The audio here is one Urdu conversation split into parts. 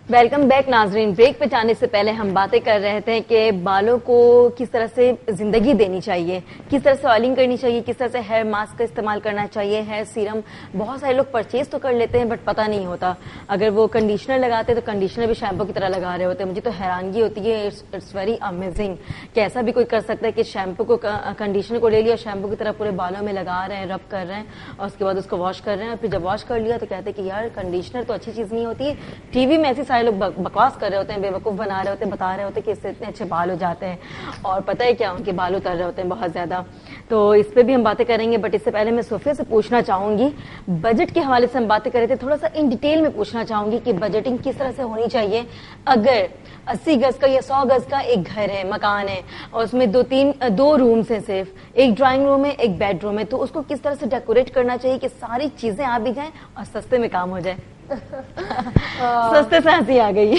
ویلکم بیک ناظرین. بریک پہ جانے سے پہلے ہم باتیں کر رہے تھے کہ بالوں کو کس طرح سے زندگی دینی چاہیے, کس طرح سے آئلنگ کرنی چاہیے, کس طرح سے ہیئر ماسک کا استعمال کرنا چاہیے, ہیئر سیرم. بہت سارے لوگ پرچیز تو کر لیتے ہیں بٹ پتہ نہیں ہوتا. اگر وہ کنڈیشنر لگاتے ہیں تو کنڈیشنر بھی شیمپو کی طرح لگا رہے ہوتے ہیں. مجھے تو حیرانگی ہوتی ہے, اٹس ویری امیزنگ کہ ایسا بھی کوئی کر سکتا ہے کہ شیمپو کو کنڈیشنر کو لے لیا, شیمپو کی طرح پورے بالوں میں لگا رہے ہیں, رب کر رہے ہیں اور اس کے بعد اس کو واش کر رہے ہیں. اور پھر جب واش کر لیا تو کہتے ہیں کہ یار کنڈیشنر تو اچھی چیز نہیں ہوتی ہے. ٹی وی میں ایسے سارے لوگ بکواس کر رہے ہوتے ہیں, بے وقوف بنا رہے ہوتے ہیں, بتا رہے ہوتے ہیں کہ اس سے اتنے اچھے بال ہو جاتے ہیں, اور پتہ ہے کیا, ان کے بال اتر رہے ہوتے ہیں بہت زیادہ. تو اس پہ بھی ہم باتیں کریں گے, بٹ اس سے پہلے میں صوفیہ سے پوچھنا چاہوں گی, بجٹ کے حوالے سے ہم باتیں کر رہے تھے, تھوڑا سا ان ڈیٹیل میں پوچھنا چاہوں گی کہ بجٹنگ کس طرح سے ہونی چاہیے. اگر 80 گز کا یا 100 گز کا ایک گھر ہے, مکان ہے, اور اس میں دو رومس ہیں, صرف ایک ڈرائنگ روم ہے, ایک بیڈ روم ہے, تو اس کو کس طرح سے ڈیکوریٹ کرنا چاہیے کہ ساری چیزیں آ بھی جائیں اور سستے میں کام ہو جائے. سستے سے ہنسی آ گئی.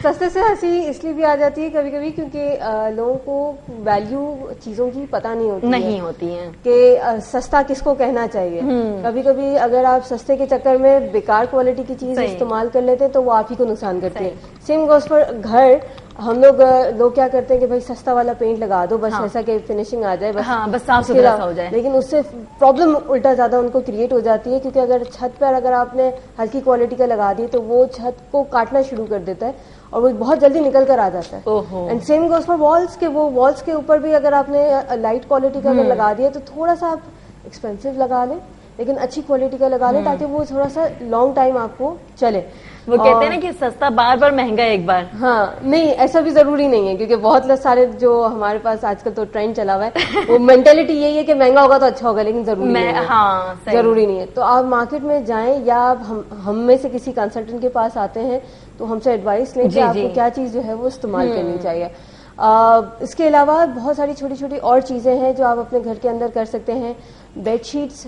سستے سے ہنسی اس لیے بھی آ جاتی ہے کبھی کبھی کیونکہ لوگوں کو ویلیو چیزوں کی پتہ نہیں ہوتی ہے کہ سستا کس کو کہنا چاہیے. کبھی کبھی اگر آپ سستے کے چکر میں بیکار کوالٹی کی چیز استعمال کر لیتے ہیں تو وہ آپ ہی کو نقصان کرتی ہے. سیم گوز پر گھر. ہم لوگ کیا کرتے ہیں کہ بھائی سستا والا پینٹ لگا دو, بس ایسا کہ فنیشنگ آ جائے, بس صاف ستھرا ہو جائے. لیکن اس سے پرابلم الٹا زیادہ ان کو کریٹ ہو جاتی ہے, کیونکہ اگر چھت پر اگر آپ نے ہلکی کوالٹی کا لگا دی تو وہ چھت کو کاٹنا شروع کر دیتا ہے اور وہ بہت جلدی نکل کر آ جاتا ہے. And same goes for walls, کہ وہ والس کے اوپر بھی اگر آپ نے لائٹ کوالٹی کا اگر لگا دیا تو تھوڑا سا آپ ایکسپینسو لگا لیں لیکن اچھی کوالٹی کا لگا لیں تاکہ وہ تھوڑا سا لانگ ٹائم آپ کو چلے. وہ کہتے ہیں نا کہ سستا بار بار مہنگا ایک بار. ہاں نہیں, ایسا بھی ضروری نہیں ہے, کیونکہ بہت سارے جو ہمارے پاس آج کل تو ٹرینڈ چلا ہوا ہے وہ مینٹلٹی یہی ہے کہ مہنگا ہوگا تو اچھا ہوگا, لیکن ضروری نہیں ہے. تو آپ مارکیٹ میں جائیں یا آپ ہم میں سے کسی کنسلٹنٹ کے پاس آتے ہیں تو ہم سے ایڈوائس لیں کہ آپ کو کیا چیز جو ہے وہ استعمال کرنی چاہیے. اس کے علاوہ بہت ساری چھوٹی چھوٹی اور چیزیں ہیں جو آپ اپنے گھر کے اندر کر سکتے ہیں. بیڈ شیٹس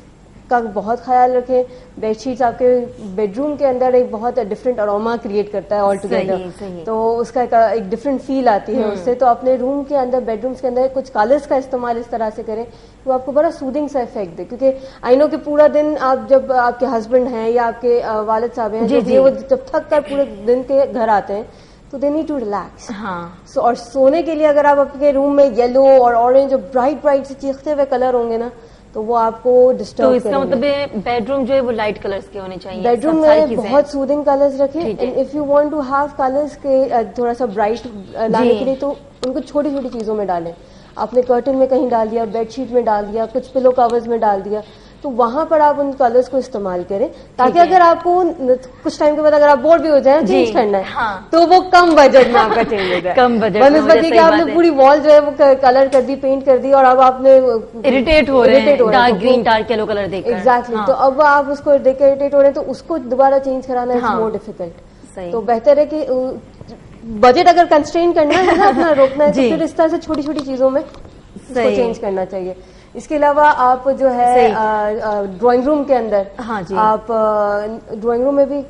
کا بہت خیال رکھیں. بیڈ شیٹس آپ کے بیڈ روم کے اندر ایک بہت ڈفرینٹ اروما کریٹ کرتا ہے آل ٹوگیدر, تو اس کا ایک ڈفرینٹ فیل آتی ہے اس سے. تو اپنے روم کے اندر, بیڈ رومس کے اندر کچھ کلرس کا استعمال اس طرح سے کریں وہ آپ کو بڑا سودنگ سا افیکٹ دے. کیونکہ آئی نو کہ پورا دن آپ جب آپ کے ہسبینڈ ہیں یا آپ کے والد صاحب ہیں وہ جب تھک کر پورے دن کے گھر آتے ہیں تو دے نیڈ ٹو ریلیکس. اور سونے کے لیے اگر آپ اپنے روم میں یلو اور اورنج اور برائٹ سے چیختے ہوئے کلر ہوں گے نا تو وہ آپ کو ڈسٹرب کریں گے. تو اس کا مطلب بیڈ روم جو ہے وہ لائٹ کلرز کے ہونے چاہیے. بیڈ روم میں بہت سودنگ کلرز رکھیں. If you want to have colours کے تھوڑا سا برائٹ لانے کے لیے تو ان کو چھوٹی چھوٹی چیزوں میں ڈالیں. آپ نے کرٹن میں کہیں ڈال دیا, بیڈ شیٹ میں ڈال دیا, کچھ پلو کورز میں ڈال دیا, تو وہاں پر آپ ان کلرز کو استعمال کریں تاکہ اگر آپ کو کچھ ٹائم کے بعد اگر آپ بور بھی ہو جائیں چینج کرنا ہے تو وہ کم بجٹ میں آپ کا چینج ہو جائے. کم بجٹ بنسبت کہ آپ نے پوری وال جو ہے وہ کلر کر دی, پینٹ کر دی, اور اب آپ نے اریٹیٹ ہو رہے ہیں dark green dark yellow colour دیکھ کر. ایگزیکٹلی. تو اب آپ اس کو دیکھ کر اریٹیٹ ہو رہے ہیں تو اس کو دوبارہ چینج کرانا از مور ڈیفیکلٹ. تو بہتر ہے کہ بجٹ اگر کنسٹرین کرنا ہے نا اپنا روکنا ہے تو پھر اس طرح سے چھوٹی چھوٹی چیزوں میں اس کو چینج کرنا چاہیے. اس کے علاوہ آپ جو ہے ڈرائنگ روم کے اندر آپ ڈرائنگ روم میں بھی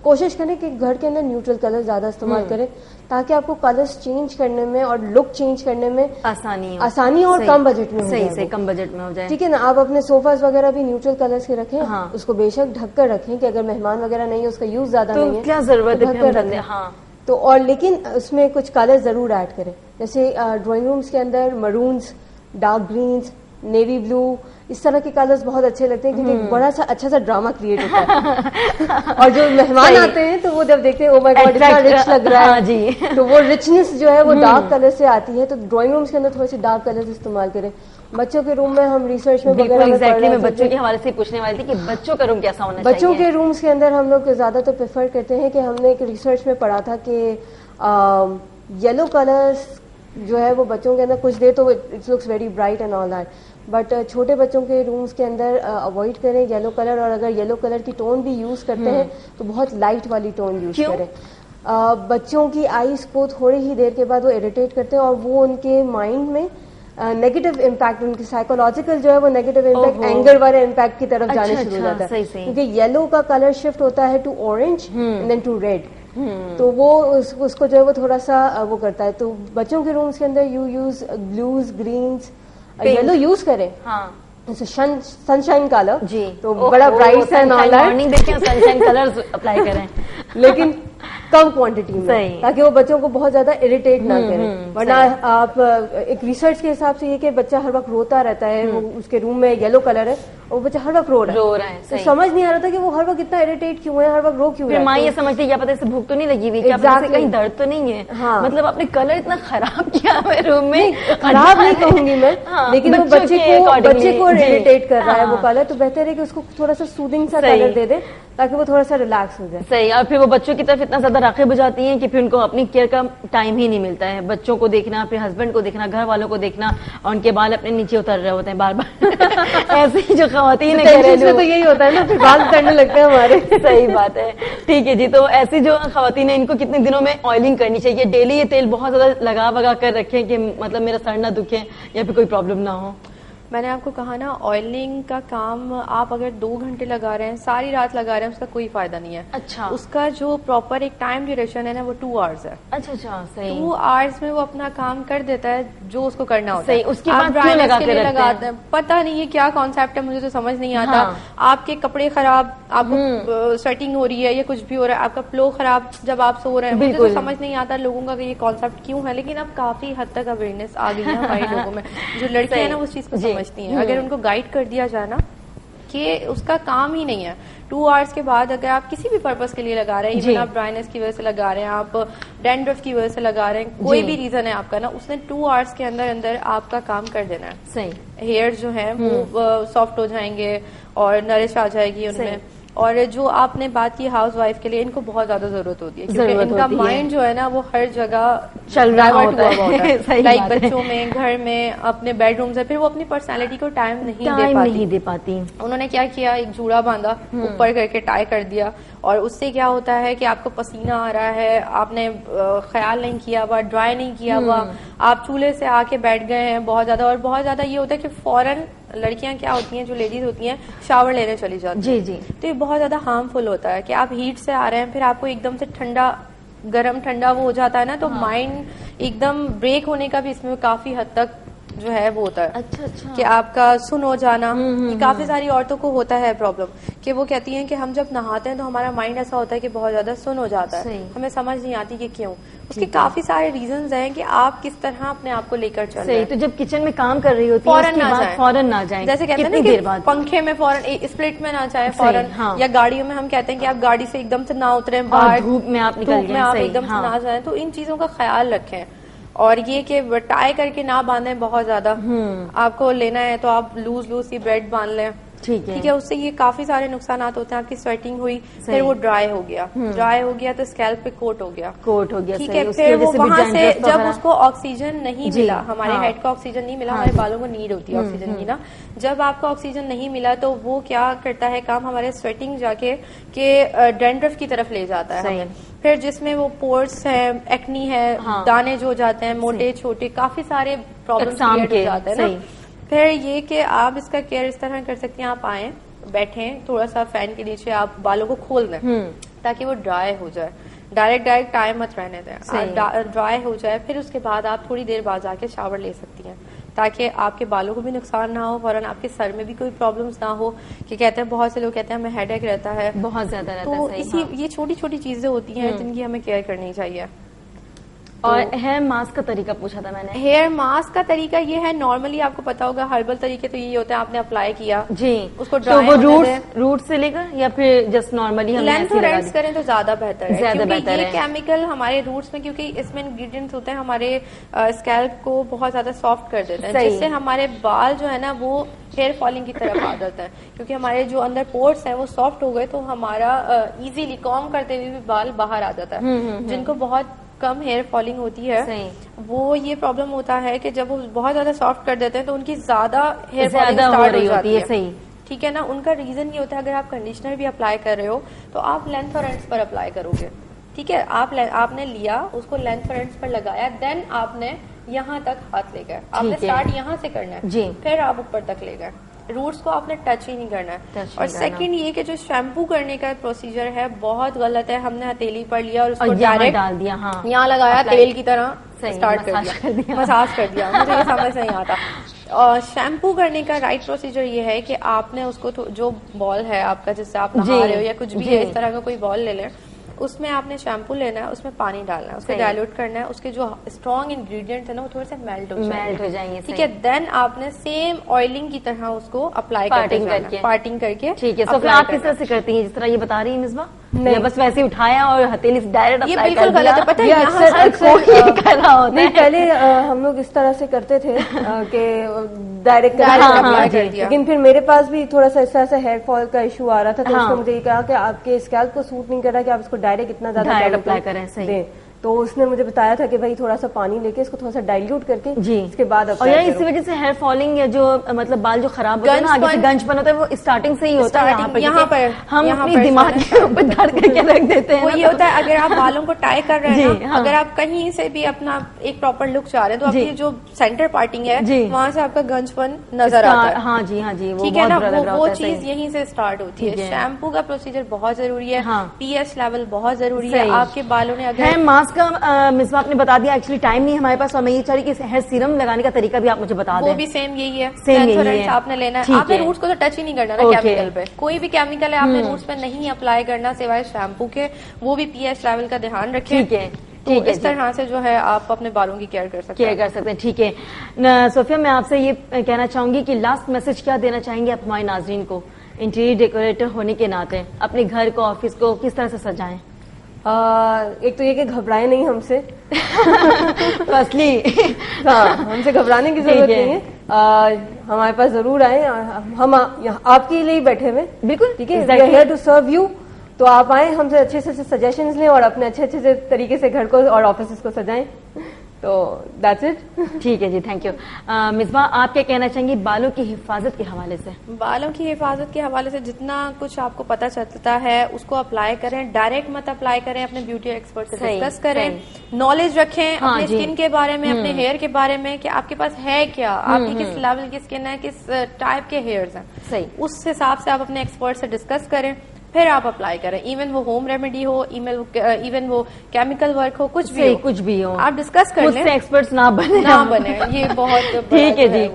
کوشش کریں کہ گھر کے اندر نیوٹرل کلر زیادہ استعمال کریں تاکہ آپ کو کلرز چینج کرنے میں اور لک چینج کرنے میں آسانی اور کم بجٹ میں کم بجٹ میں ہو جائے. ٹھیک ہے نا. آپ اپنے سوفاز وغیرہ بھی نیوٹرل کلرز کے رکھیں. اس کو بے شک ڈھک کر رکھیں کہ اگر مہمان وغیرہ نہیں ہے, اس کا یوز زیادہ نہیں ہے, کیا ضرورت ہے. تو اور لیکن اس میں کچھ کلر ضرور ایڈ کریں. جیسے ڈرائنگ رومس کے اندر مرونز, ڈارک گرینز, نیوی بلو, اس طرح کے کلرز بہت اچھے لگتے ہیں کیونکہ بڑا سا اچھا سا ڈراما کریٹ ہوتا ہے. اور جو مہمان آتے ہیں تو وہ جب دیکھتے ہیں او مائی گاڈ اتنا رچ لگ رہا ہے, تو وہ رچنس جو ہے وہ ڈارک کلر سے آتی ہے. تو ڈرائنگ رومس کے اندر تھوڑے سے ڈارک کلرز استعمال کریں. بچوں کے روم میں ہم ریسرچ میں میں بچوں کے حوالے سے پوچھنے والی تھی کہ بچوں کا روم کیسا ہونا چاہیے. بچوں کے رومس کے اندر ہم لوگ زیادہ تر پریفر کرتے ہیں کہ ہم نے ایک ریسرچ میں پڑھا تھا کہ یلو کلرز جو ہے وہ بچوں کے اندر کچھ دیر تو it looks very bright and all that, but چھوٹے بچوں کے رومز کے اندر اوائڈ کریں یلو کلر. اور اگر یلو کلر کی ٹون بھی یوز کرتے ہیں تو بہت لائٹ والی ٹون یوز کریں. بچوں کی آئیز کو تھوڑی ہی دیر کے بعد وہ اریٹیٹ کرتے ہیں اور وہ ان کے مائنڈ میں نیگیٹو امپیکٹ, ان کی سائیکولوجیکل جو ہے وہ نیگیٹو امپیکٹ, اینگر والے امپیکٹ کی طرف جانے شروع ہو جاتا ہے. کیونکہ یلو کا کلر شفٹ ہوتا ہے to orange and then to red, تو وہ اس کو جو ہے وہ تھوڑا سا وہ کرتا ہے. تو بچوں کے رومز کے اندر you use blues, greens, yellow use کریں. سن شائن کلر تو بڑا bright sunshine colour apply کریں. لیکن کم کوانٹٹی میں, تاکہ وہ بچوں کو بہت زیادہ اریٹیٹ نہ کرے. ورنہ آپ ایک ریسرچ کے حساب سے یہ کہ بچہ ہر وقت روتا رہتا ہے, اس کے روم میں یلو کلر ہے, وہ بچہ ہر وقت رو رہا ہے, تو سمجھ نہیں آ رہا تھا کہ وہ ہر وقت اتنا اریٹیٹ کیوں ہے, ہر وقت رو کیوں ہے. ماں یہ سمجھتی ہے کیا پتہ اسے بھوک تو نہیں لگی ہوئی, کہیں درد تو نہیں ہے, مطلب آپ نے کلر اتنا خراب کیا ہے روم میں. خراب نہیں کہوں گی میں, لیکن وہ بچے کو اریٹیٹ کر رہا ہے وہ کلر, تو بہتر ہے کہ اس کو تھوڑا سا سودنگ سا کلر دے دے تاکہ وہ تھوڑا سا ریلیکس ہو جائے. صحیح. اور پھر وہ بچوں کی طرف اتنا زیادہ راغب ہو جاتی ہیں کہ پھر ان کو اپنی کیئر کا ٹائم ہی نہیں ملتا ہے. بچوں کو دیکھنا, پھر ہسبینڈ کو دیکھنا, گھر والوں کو دیکھنا, اور ان کے بال اپنے نیچے اتر رہے ہوتے ہیں بار بار. ایسے ہی جو خواتین تو یہی ہوتا ہے نا, پھر بال اترنے لگتے ہیں ہمارے. صحیح بات ہے. ٹھیک ہے جی. تو ایسی جو خواتین ہیں ان کو کتنے دنوں میں آئلنگ کرنی چاہیے؟ ڈیلی یہ تیل بہت زیادہ لگا وگا کر رکھیں کہ مطلب میرا سر نہ دکھے یا پھر کوئی پرابلم نہ ہو. میں نے آپ کو کہا نا, آئلنگ کا کام آپ اگر 2 گھنٹے لگا رہے ہیں, ساری رات لگا رہے ہیں, اس کا کوئی فائدہ نہیں ہے. اچھا. اس کا جو پراپر ایک ٹائم ڈیوریشن ہے نا, وہ 2 آورس ہے. اچھا اچھا. صحیح. 2 آورس میں وہ اپنا کام کر دیتا ہے جو اس کو کرنا ہوتا ہے. صحیح. اس کے بعد کیوں لگا کے لگاتے ہیں پتہ نہیں, یہ کیا کانسیپٹ ہے, مجھے تو سمجھ نہیں آتا. آپ کے کپڑے خراب, آپ کو سویٹنگ ہو رہی ہے یا کچھ بھی ہو رہا ہے, آپ کا فلو خراب جب آپ سو رہے ہیں, مجھے تو سمجھ نہیں آتا لوگوں کا کہ یہ کانسیپٹ کیوں ہے. لیکن اب کافی حد تک اویئرنیس آ گئی ہے ہمارے لوگوں میں. جو لڑکیاں ہیں نا اس چیز کو سمجھتی ہیں. اگر ان کو گائیڈ کر دیا جائے نا کہ اس کا کام ہی نہیں ہے 2 آورس کے بعد, اگر آپ کسی بھی پرپز کے لیے لگا رہے ہیں, ایون آپ ڈرائنس کی وجہ سے لگا رہے ہیں, آپ ڈینڈرف کی وجہ سے لگا رہے ہیں, کوئی بھی ریزن ہے آپ کا نا, اس نے 2 آورس کے اندر اندر آپ کا کام کر دینا ہے. صحیح. ہیئر جو ہیں وہ سافٹ ہو جائیں گے اور نرش آ جائے گی ان میں. اور جو آپ نے بات کی ہاؤس وائف کے لیے, ان کو بہت زیادہ ضرورت ہوتی ہے کیونکہ ان کا مائنڈ جو ہے نا وہ ہر جگہ چل رہا ہوتا ہے, لائک بچوں میں, گھر میں, اپنے بیڈ روم سے, پھر وہ اپنی پرسنالٹی کو ٹائم نہیں دے پاتی. انہوں نے کیا کیا, ایک جوڑا باندھا اوپر کر کے ٹائی کر دیا, اور اس سے کیا ہوتا ہے کہ آپ کو پسینہ آ رہا ہے, آپ نے خیال نہیں کیا ہوا, ڈرائی نہیں کیا ہوا, آپ چولہے سے آ کے بیٹھ گئے ہیں بہت زیادہ. اور بہت زیادہ یہ ہوتا ہے کہ فوراً لڑکیاں کیا ہوتی ہیں, جو لیڈیز ہوتی ہیں, شاور لینے چلی جاتی ہیں. جی. تو یہ بہت زیادہ ہارمفل ہوتا ہے کہ آپ ہیٹ سے آ رہے ہیں, پھر آپ کو ایک دم سے ٹھنڈا گرم ٹھنڈا وہ ہو جاتا ہے نا, تو مائنڈ ایک دم بریک ہونے کا بھی اس میں کافی حد تک جو ہے وہ ہوتا ہے. اچھا اچھا. کہ آپ کا سن ہو جانا, یہ کافی ساری عورتوں کو ہوتا ہے پرابلم, کہ وہ کہتی ہیں کہ ہم جب نہاتے ہیں تو ہمارا مائنڈ ایسا ہوتا ہے کہ بہت زیادہ سن ہو جاتا ہے, ہمیں سمجھ نہیں آتی کہ کیوں. اس کے کافی سارے ریزنز ہیں کہ آپ کس طرح اپنے آپ کو لے کر چل رہے ہیں. تو جب کچن میں کام کر رہی ہوتی ہے فوراً نہ جائیں, جیسے کہتے ہیں نا کہ پنکھے میں فوراً, اسپلٹ میں نہ جائیں فوراً, یا گاڑیوں میں ہم کہتے ہیں کہ آپ گاڑی سے ایک دم سے نہ اتریں, باہر دھوپ میں آپ ایک دم سے نہ جائیں. تو ان چیزوں کا خیال رکھیں. اور یہ کہ ٹائی کر کے نہ باندھیں بہت زیادہ. آپ کو لینا ہے تو آپ لوز سی بیلٹ باندھ لیں, ٹھیک ہے. اس سے یہ کافی سارے نقصانات ہوتے ہیں. آپ کی سویٹنگ ہوئی, پھر وہ ڈرائی ہو گیا تو اسکیلپ پہ کوٹ ہو گیا, ٹھیک ہے. پھر وہ وہاں سے جب اس کو آکسیجن نہیں ملا, ہمارے ہیڈ کو آکسیجن نہیں ملا, ہمارے بالوں کو نیڈ ہوتی ہے آکسیجن کی نا, جب آپ کو آکسیجن نہیں ملا تو وہ کیا کرتا ہے کام, ہمارے سویٹنگ جا کے کہ ڈینڈرف کی طرف لے جاتا ہے. پھر جس میں وہ پورس ہے, ایکنی ہے, دانے جو جاتے ہیں موٹے چھوٹے, کافی سارے پرابلمس ہو جاتے ہیں نا. پھر یہ کہ آپ اس کا کیئر اس طرح کر سکتے ہیں, آپ آئیں, بیٹھیں, تھوڑا سا فین کے نیچے آپ بالوں کو کھول دیں تاکہ وہ ڈرائی ہو جائے. ڈائریکٹ ٹائم مت رہنے دیں, ڈرائی ہو جائے. پھر اس کے بعد آپ تھوڑی دیر بعد جا کے شاور لے سکتی ہیں تاکہ آپ کے بالوں کو بھی نقصان نہ ہو, فوراً آپ کے سر میں بھی کوئی پرابلمس نہ ہو. کہ کہتے ہیں بہت سے لوگ کہتے ہیں ہمیں ہیڈ ایک رہتا ہے, بہت زیادہ رہتا ہے, تو یہ چھوٹی چھوٹی چیزیں ہوتی ہیں جن کی ہمیں کیئر کرنی چاہیے. اور ہیئر ماسک کا طریقہ پوچھا تھا میں نے. ہیئر ماسک کا طریقہ یہ ہے, نارملی آپ کو پتا ہوگا ہربل طریقے تو یہی ہوتا ہے, آپ نے اپلائی کیا جی, اس کو روٹ سے لے کر یا پھر جسٹ نارملی لینتھ اور اینڈز کریں تو زیادہ بہتر ہے. کیونکہ یہ کیمیکل ہمارے روٹس میں, کیونکہ اس میں انگریڈینٹس ہوتے ہیں ہمارے اسکیلپ کو بہت زیادہ سافٹ کر دیتے ہیں, جس سے ہمارے بال جو ہے نا وہ ہیئر فالنگ کی طرف آ جاتا ہے. کیونکہ ہمارے جو اندر پورٹس ہیں وہ سافٹ ہو گئے تو ہمارا ایزیلی کام کرتے ہوئے بھی بال باہر آ جاتا ہے. جن کو بہت کم ہیئر فالنگ ہوتی ہے وہ یہ پرابلم ہوتا ہے کہ جب وہ بہت زیادہ سافٹ کر دیتے ہیں تو ان کی زیادہ ہیئر فالنگ اسٹارٹ ہو جاتی ہے. ٹھیک ہے نا. ان کا ریزن یہ ہوتا ہے, اگر آپ کنڈیشنر بھی اپلائی کر رہے ہو تو آپ لینتھ اور اینڈز پر اپلائی کرو گے, ٹھیک ہے. آپ نے لیا, اس کو لینتھ اور اینڈز پر لگایا, دین آپ نے یہاں تک ہاتھ لے گئے, آپ نے اسٹارٹ یہاں سے کرنا ہے, پھر آپ اوپر تک لے گئے. روٹس کو آپ نے ٹچ ہی نہیں کرنا ہے. اور سیکنڈ یہ کہ جو شیمپو کرنے کا پروسیجر ہے بہت غلط ہے. ہم نے ہتھیلی پر لیا اور اس کو ڈائریکٹ ڈال دیا, یہاں لگایا, تیل کی طرح اسٹارٹ کر دیا, مساج کر دیا. مجھے یہ سمجھ نہیں آتا. اور شیمپو کرنے کا رائٹ پروسیجر یہ ہے کہ آپ نے اس کو جو بال ہے آپ کا, جس سے آپ نہا رہے ہو یا کچھ بھی ہے اس طرح کا کوئی بال لے لیں, اس میں آپ نے شیمپو لینا ہے, اس میں پانی ڈالنا ہے, اس کو ڈائلوٹ کرنا ہے, اس کے جو اسٹرانگ انگریڈینٹ ہے نا وہ تھوڑے سے میلٹ ہو جائیں گے, ٹھیک ہے. دین آپ نے سیم آئلنگ کی طرح اس کو اپلائی پارٹنگ کر کے. ٹھیک ہے. تو پھر آپ کس طرح سے کرتی ہیں جس طرح یہ بتا رہی ہیں مصباح؟ نہیں, بس ویسے اٹھایا اور ہتھیلی سے ڈائریکٹ اپلائی کر دیا. غلط ہے, پتہ ہے نہیں, پہلے ہم لوگ اس طرح سے کرتے تھے کہ ڈائریکٹ, لیکن پھر میرے پاس بھی تھوڑا سا اس طرح سے ہیئر فال کا ایشو آ رہا تھا, تو اس نے مجھے یہ کہا کہ آپ کے اسکیلپ کو سوٹ نہیں کر رہا کہ آپ اس کو ڈائریکٹ اتنا زیادہ اپلائی کریں. صحیح. تو اس نے مجھے بتایا تھا کہ بھائی تھوڑا سا پانی لے کے اس کو تھوڑا سا ڈائلیوٹ کر کے اس کے بعد. اور یار اسی وجہ سے ہیئر فالنگ یا جو مطلب بال جو خراب ہوتا ہے نا, آگے سے گنج بن ہوتا ہے, وہ اسٹارٹنگ سے ہی ہوتا ہے یہاں پر. ہم اپنی دماغ کے اوپر دھر کر کے رکھ دیتے ہیں. وہ یہ ہوتا ہے اگر آپ بالوں کو ٹائی کر رہے ہیں, اگر آپ کہیں سے بھی اپنا ایک پراپر لک چاہ رہے ہیں تو آپ کی جو سینٹر پارٹنگ ہے وہاں سے آپ کا گنج پن نظر آتا ہے. ہاں جی, ہاں جی, ٹھیک ہے نا, وہ چیز یہیں سے اسٹارٹ ہوتی ہے. شیمپو کا پروسیجر بہت ضروری ہے, پی ایچ لیول بہت ضروری ہے. آپ کے بالوں نے اگر ماسک کا آپ نے بتا دیا, ایکچولی ٹائم نہیں ہمارے پاس, اور میں یہ چاہ رہی کہ ہیئر سیرم لگانے کا طریقہ بھی آپ مجھے بتا دیں. وہ بھی سیم یہی ہے, آپ نے لینا ہے, آپ نے روٹس کو تو ٹچ ہی نہیں کرنا نا کیمیکل پہ, کوئی بھی کیمیکل ہے آپ نے روٹس پہ نہیں اپلائی کرنا سوائے شیمپو کے. وہ بھی پی ایچ لیول کا دھیان رکھیں. ٹھیک ہے, اس طرح سے جو ہے آپ اپنے بالوں کی کیئر کر سکتے ہیں. ٹھیک ہے صوفیہ, میں آپ سے یہ کہنا چاہوں گی کہ لاسٹ میسج کیا دینا چاہیں گے آپ ہمارے ناظرین کو, انٹیریئر ڈیکوریٹر ہونے کے ناطے اپنے گھر کو, آفس کو کس طرح سے سجائیں؟ ایک تو یہ کہ گھبرائے نہیں ہم سے, اصلی ہم سے گھبرانے کی ضرورت نہیں ہے. ہمارے پاس ضرور آئیں, ہم آپ کے لیے ہی بیٹھے ہوئے. بالکل ٹھیک ہے, we are here to serve you. تو آپ آئیں, ہم سے اچھے سے سجیشنز لیں اور اپنے اچھے سے طریقے سے گھر کو اور آفیسز کو سجائیں. تو دیٹس اٹ. ٹھیک ہے جی, تھینک یو. مصباح, آپ کیا کہنا چاہیں گی بالوں کی حفاظت کے حوالے سے؟ بالوں کی حفاظت کے حوالے سے جتنا کچھ آپ کو پتہ چلتا ہے اس کو اپلائی کریں, ڈائریکٹ مت اپلائی کریں, اپنے بیوٹی ایکسپرٹ سے ڈسکس کریں, نالج رکھیں اپنے اسکن کے بارے میں, اپنے ہیئر کے بارے میں کہ آپ کے پاس ہے کیا, آپ کی کس لیول کی اسکن ہے, کس ٹائپ کے ہیئرز ہیں. صحیح, اس حساب سے آپ اپنے ایکسپرٹ سے ڈسکس کریں, پھر آپ اپلائی کریں. ایون وہ ہوم ریمیڈی ہو, ایون وہ کیمیکل ورک ہو, کچھ بھی ہو, آپ ڈسکس کر لیں. ایکسپرٹس نہ بنے, یہ بہت ٹھیک ہے جی.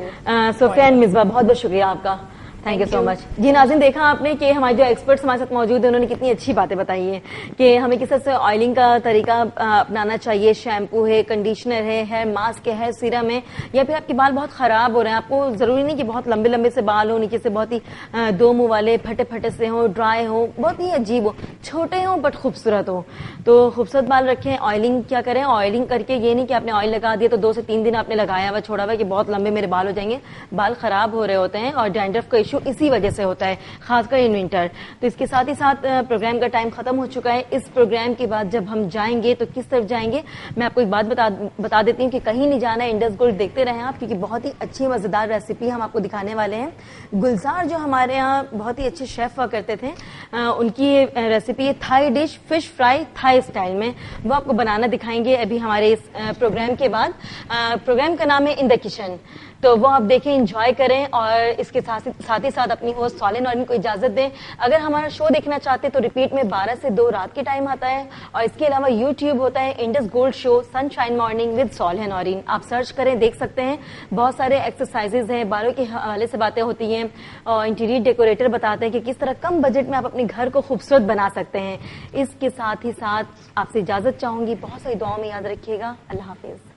صوفیہ اینڈ مصباح, بہت بہت شکریہ آپ کا. تھینک یو سو مچ. جی ناظرین, دیکھا آپ نے کہ ہمارے جو ایکسپرٹس ہمارے ساتھ موجود ہیں انہوں نے کتنی اچھی باتیں بتائی ہیں کہ ہمیں کس طرح سے آئلنگ کا طریقہ اپنانا چاہیے. شیمپو ہے, کنڈیشنر ہے, ہیئر ماسک ہے, ہیئر سیرم ہے, یا پھر آپ کے بال بہت خراب ہو رہے ہیں, آپ کو ضروری نہیں کہ بہت لمبے لمبے سے بال ہوں, نیچے سے بہت ہی دو منہ والے پھٹے سے ہوں, ڈرائی ہوں, بہت ہی عجیب ہو, چھوٹے ہوں بٹ خوبصورت ہو. تو خوبصورت بال رکھیں. آئلنگ کیا کریں, آئلنگ کر کے یہ نہیں کہ آپ نے آئل لگا دیا تو 2 سے 3 دن آپ نے لگایا ہوا چھوڑا ہوا کہ بہت لمبے میرے بال ہو جائیں گے. بال خراب ہو رہے ہوتے ہیں اور ڈینڈرف کا ایشو اسی وجہ سے ہوتا ہے, خاص کر ان ونٹر. تو اس کے ساتھ ہی ساتھ پروگرام کا ٹائم ختم ہو چکا ہے. اس پروگرام کے بعد جب ہم جائیں گے تو کس طرف جائیں گے, میں آپ کو ایک بات بتا دیتی ہوں کہ کہیں نہیں جانا ہے, انڈس گولڈ دیکھتے رہیں آپ, کیونکہ بہت ہی اچھی مزیدار ریسیپی ہم آپ کو دکھانے والے ہیں. گلزار جو ہمارے یہاں بہت ہی اچھے شیف ہوا کرتے تھے, ان کی recipe Thai dish fish fry Thai style میں, وہ آپ کو بنانا دکھائیں گے ابھی ہمارے اس پروگرام کے بعد. پروگرام کا نام ہے ان دا کچن, تو وہ آپ دیکھیں, انجوائے کریں اور اس کے ساتھ ہی ساتھ اپنی ہوسٹ صالح نورین کو اجازت دیں. اگر ہمارا شو دیکھنا چاہتے تو ریپیٹ میں 12 سے 2 رات کے ٹائم آتا ہے, اور اس کے علاوہ یوٹیوب ہوتا ہے Indus gold show sunshine morning with Saleh Noreen, آپ سرچ کریں, دیکھ سکتے ہیں. بہت سارے ایکسرسائزز ہیں, بالوں کے حوالے سے باتیں ہوتی ہیں, اور انٹیریئر ڈیکوریٹر بتاتے ہیں کہ کس طرح کم بجٹ میں آپ اپنے گھر کو خوبصورت بنا سکتے ہیں. اس کے ساتھ ہی ساتھ آپ سے اجازت چاہوں گی, بہت ساری دعاؤں میں یاد رکھیے گا. اللہ حافظ.